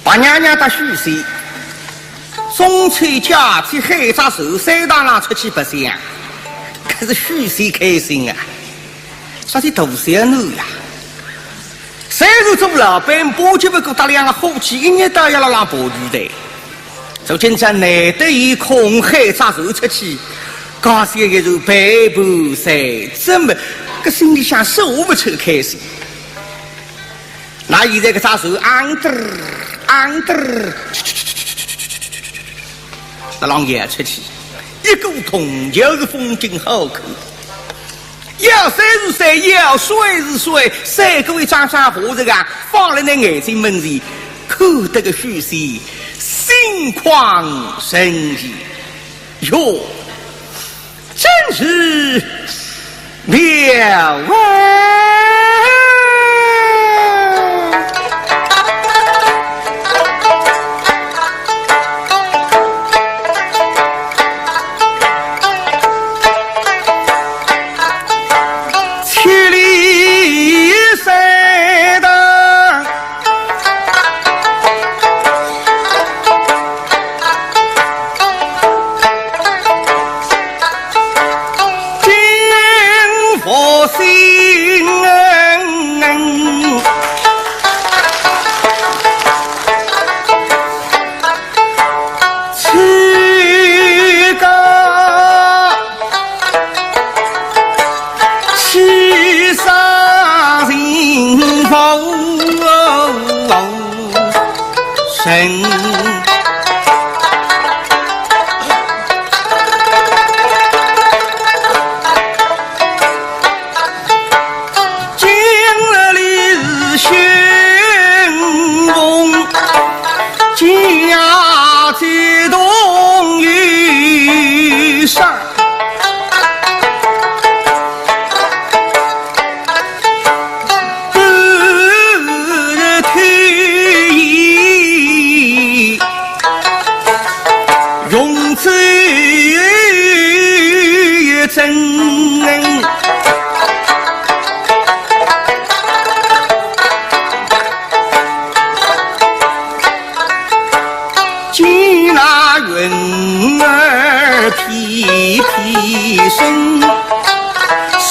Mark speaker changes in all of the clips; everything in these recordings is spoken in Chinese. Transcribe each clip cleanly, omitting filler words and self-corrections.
Speaker 1: 把娘娘的虚岁，中秋佳节海闸寿山堂上出去白相，可是虚岁开心啊！说的大小奴呀，虽然做老板，保就不够打两个伙计，一日到夜要拉保举的。如今这难得有空海闸寿出去，刚才一如白布衫，怎么个心里想说不出开心？那现在个闸寿昂得昂得，那浪也出去，一股铜桥的风景好看。要山是山，要水是水，三个位张山河这个放在那眼睛门前，看得个虚息，心旷神怡。哟，真是了啊！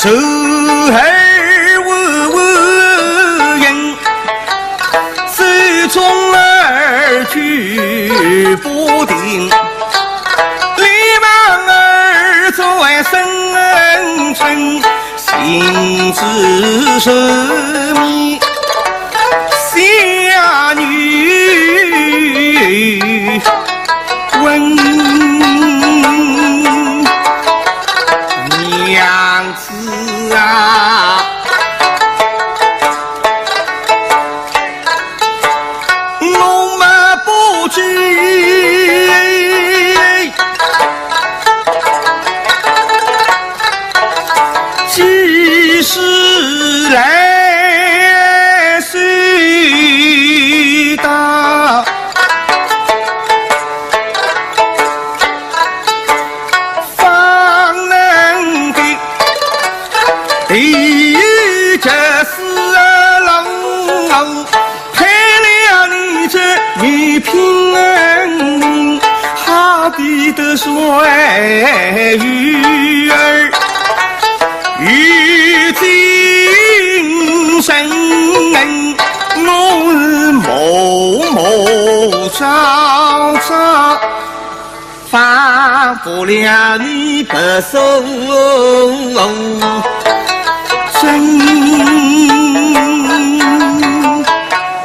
Speaker 1: 手儿握握人，手中儿举不定，立忙儿在深沉，心知神秘下女问娘子啊，我们不知几时来谁到一这是龙，配了你这女贫人，好比的水鱼儿，遇今生我是某某朝朝，放不了你不收。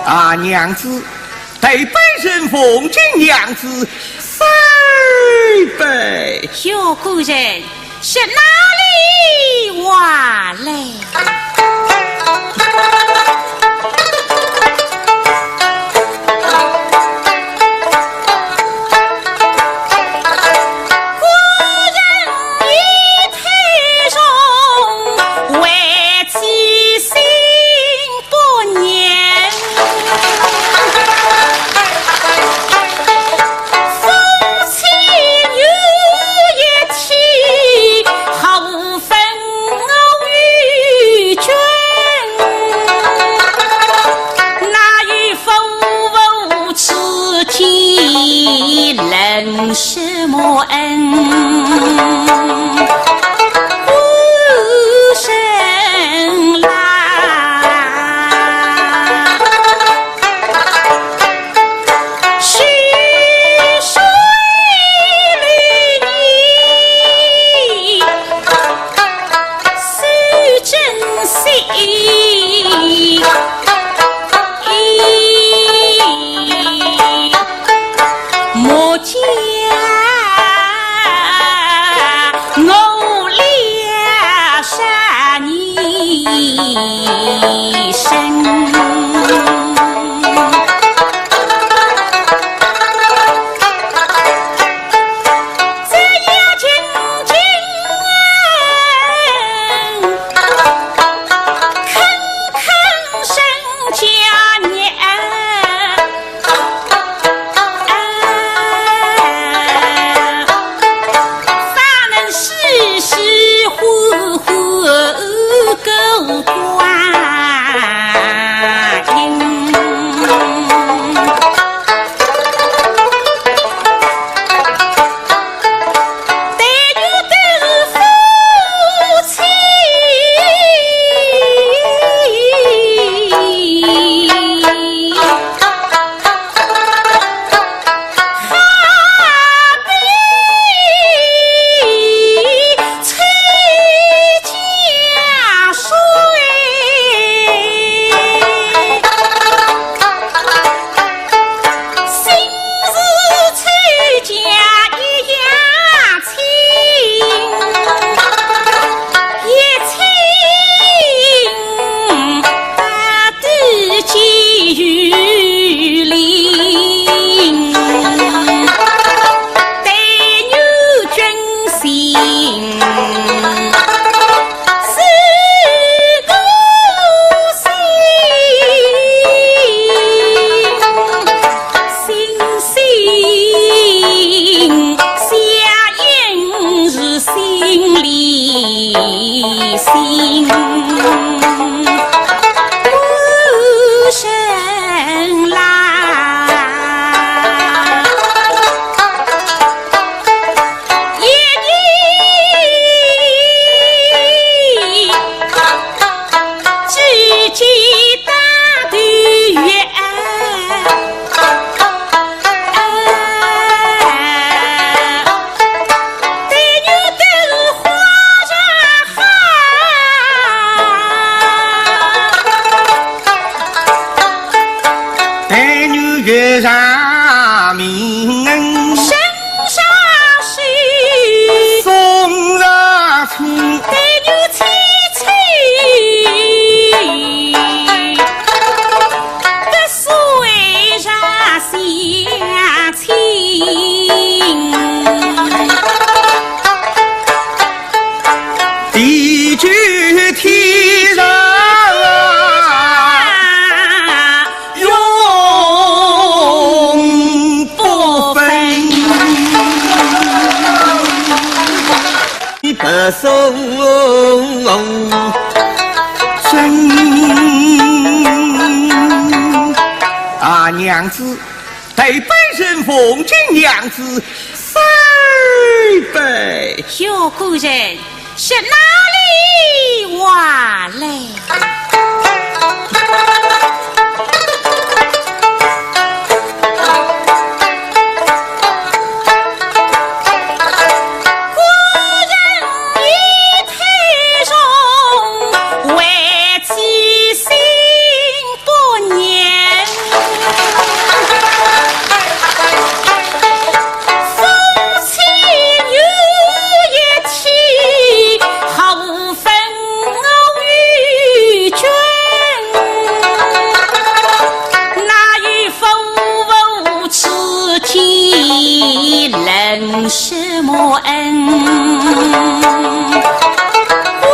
Speaker 1: 啊，娘子，对本人奉敬娘子3杯。
Speaker 2: 小姑人是哪里话来？
Speaker 1: 月上明，
Speaker 2: 身上是
Speaker 1: 送上亲，
Speaker 2: 对牛凄凄，这水上相亲。
Speaker 1: 地久天长永不分，你不守真啊，娘子对本人奉敬娘子三杯。
Speaker 2: 小姑人是哪里话来？什么恩？无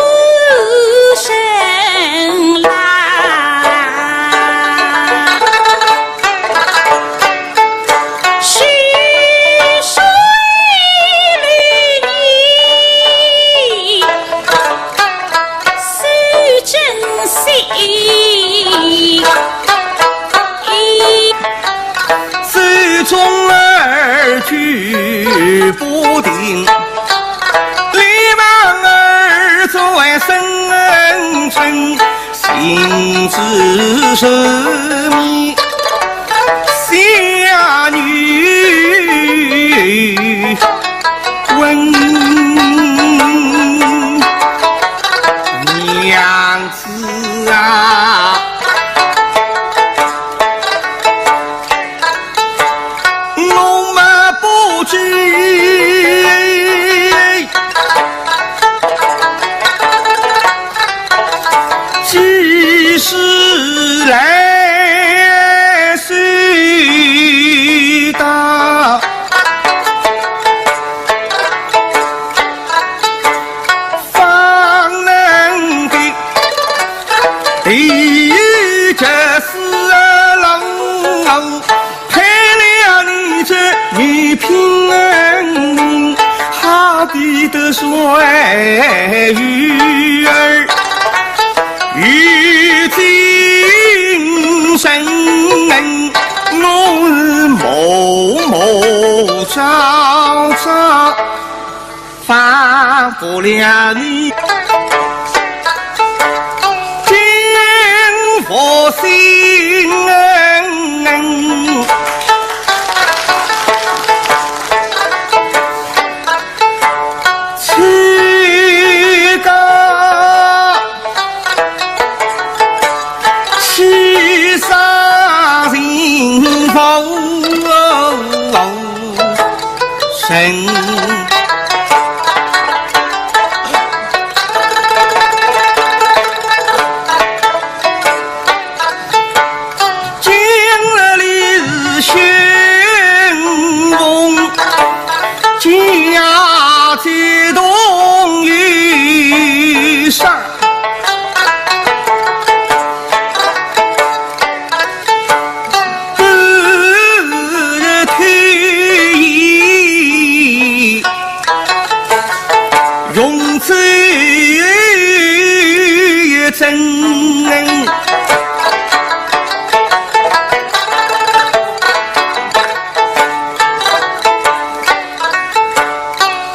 Speaker 2: 声来，徐水绿意，诉真心。
Speaker 1: 手中儿举不定，立王儿在生辰，心知神秘下女问娘子啊，几时来谁道？方能给地狱这死楼，配了你这女贫人，好比得水鱼儿。遇今生，我是某某朝朝，放不了你，见佛心今日里是旋风，家在东雨上。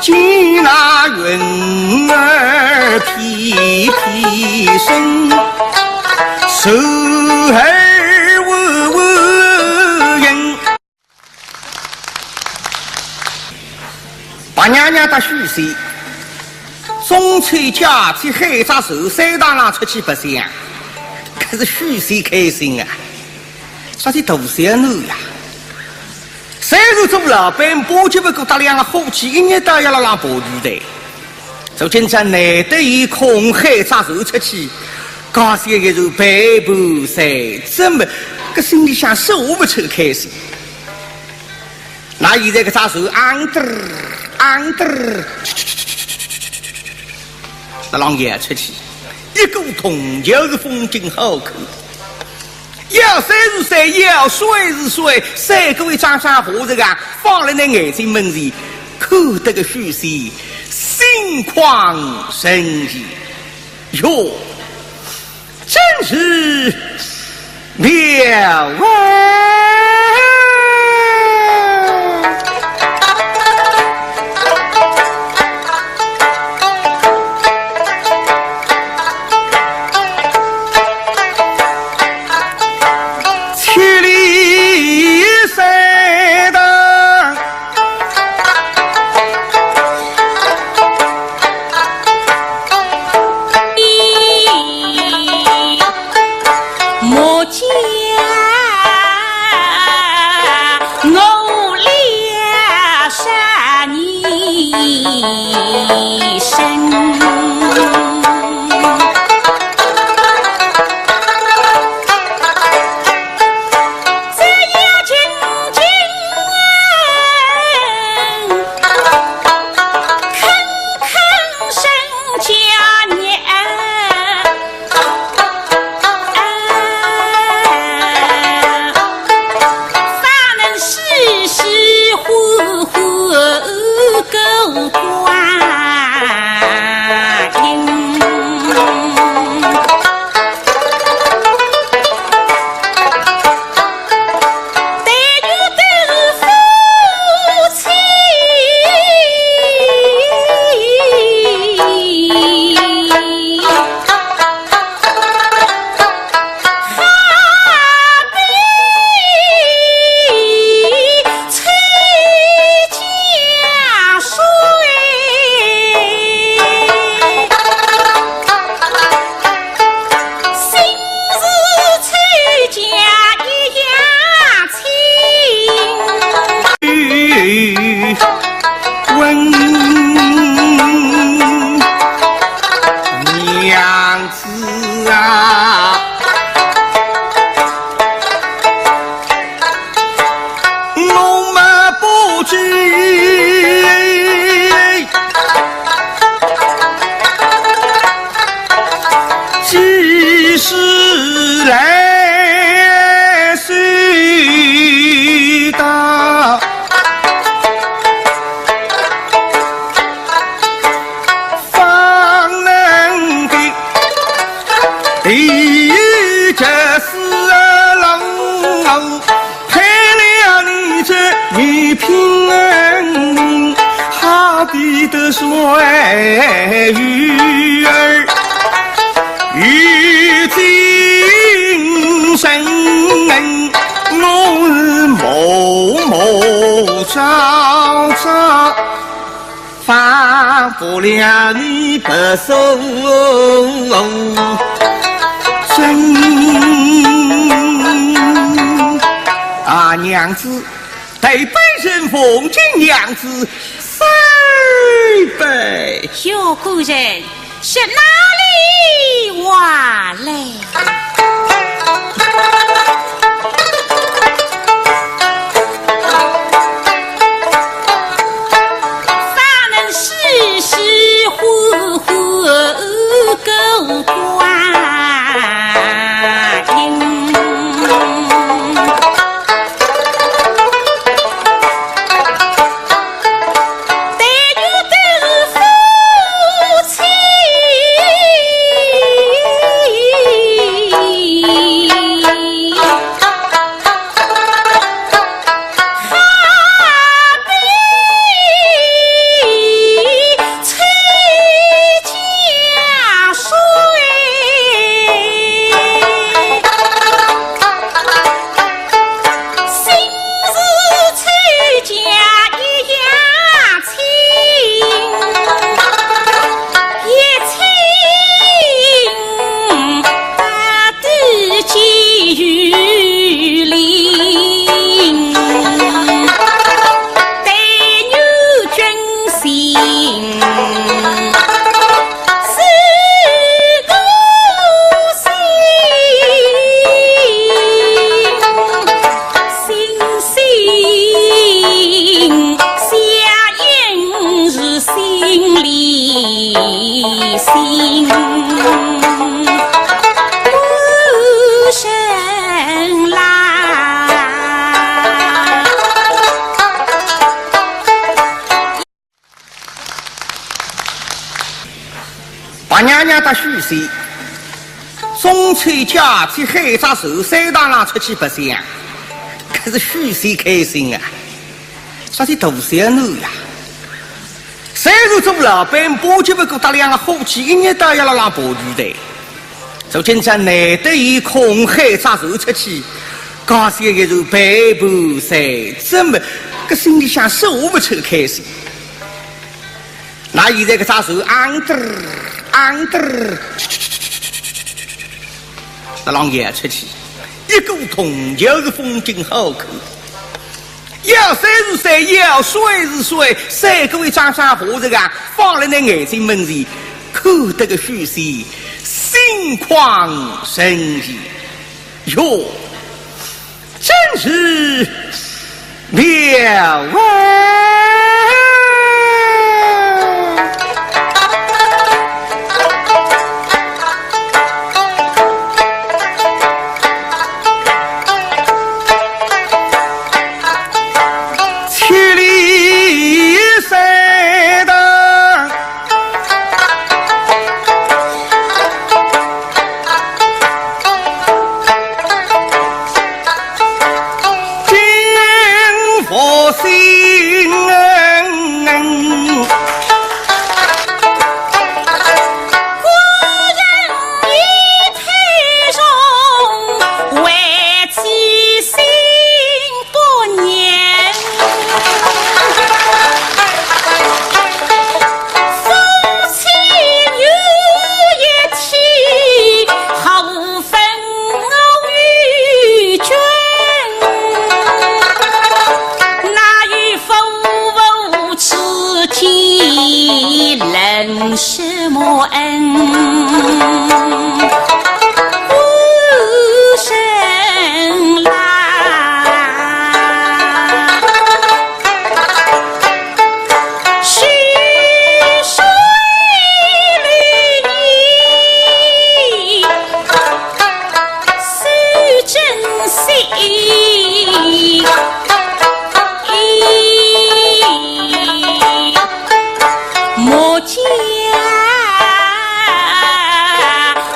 Speaker 1: 见那云儿披披身，手儿握握人，八娘娘搭虚岁，中秋佳节海闸寿山堂上出去白相，可是虚岁开心啊！说起大小奴呀，个做老板，保就不够大两个伙计，一日到夜拉拉跑地的。如今这难得一空海扎手出去，刚才一个背部塞，怎么个心里想说不出开心？那现在个扎手昂得，那浪也出去，一股同就是风景好看。要山是山，要水是水，三个位张山河这个放在那眼睛门前，看得个虚心，心旷神怡。哟，真是妙啊！不了你不收真啊，娘子得本身奉敬娘子三杯。
Speaker 2: 有故人是哪里话来？
Speaker 1: 娘的虚岁，中秋佳节海杂寿山堂上出去白相，可是虚岁开心啊！啥子大小奴呀？虽然做老板，保就不够打两个伙计，一日到夜拉拉保举的。如今这难得有空海杂寿出去，刚些一如白布衫，怎么个心里想说不出开心？那现在个杂寿昂得昂得，那浪也出去，一股铜桥的风景好看。要山是山，要水是水，三个位张三和尚啊，放在那眼睛门前，看得个虚息，心旷神怡。哟，真是了啊！
Speaker 2: 什么恩？无声来，徐水绿意，似真心。莫见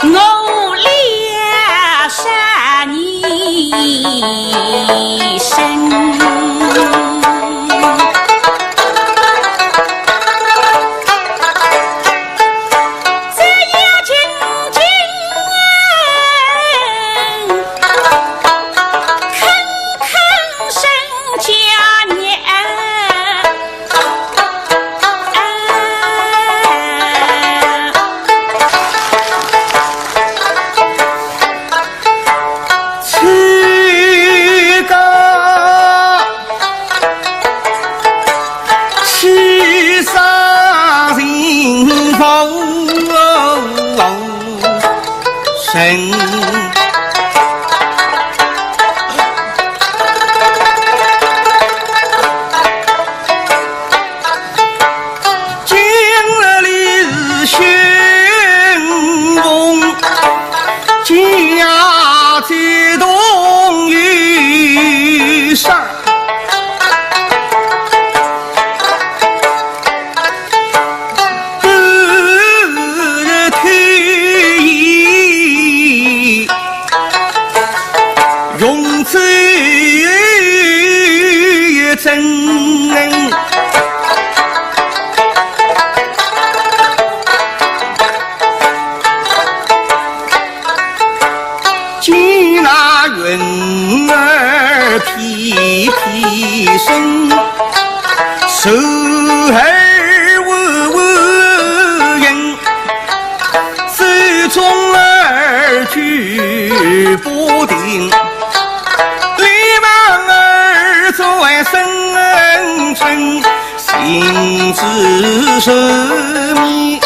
Speaker 2: 我俩杀你身。
Speaker 1: 皮皮声，手儿稳稳人，手中儿举不定，立马儿转身称，心知神明。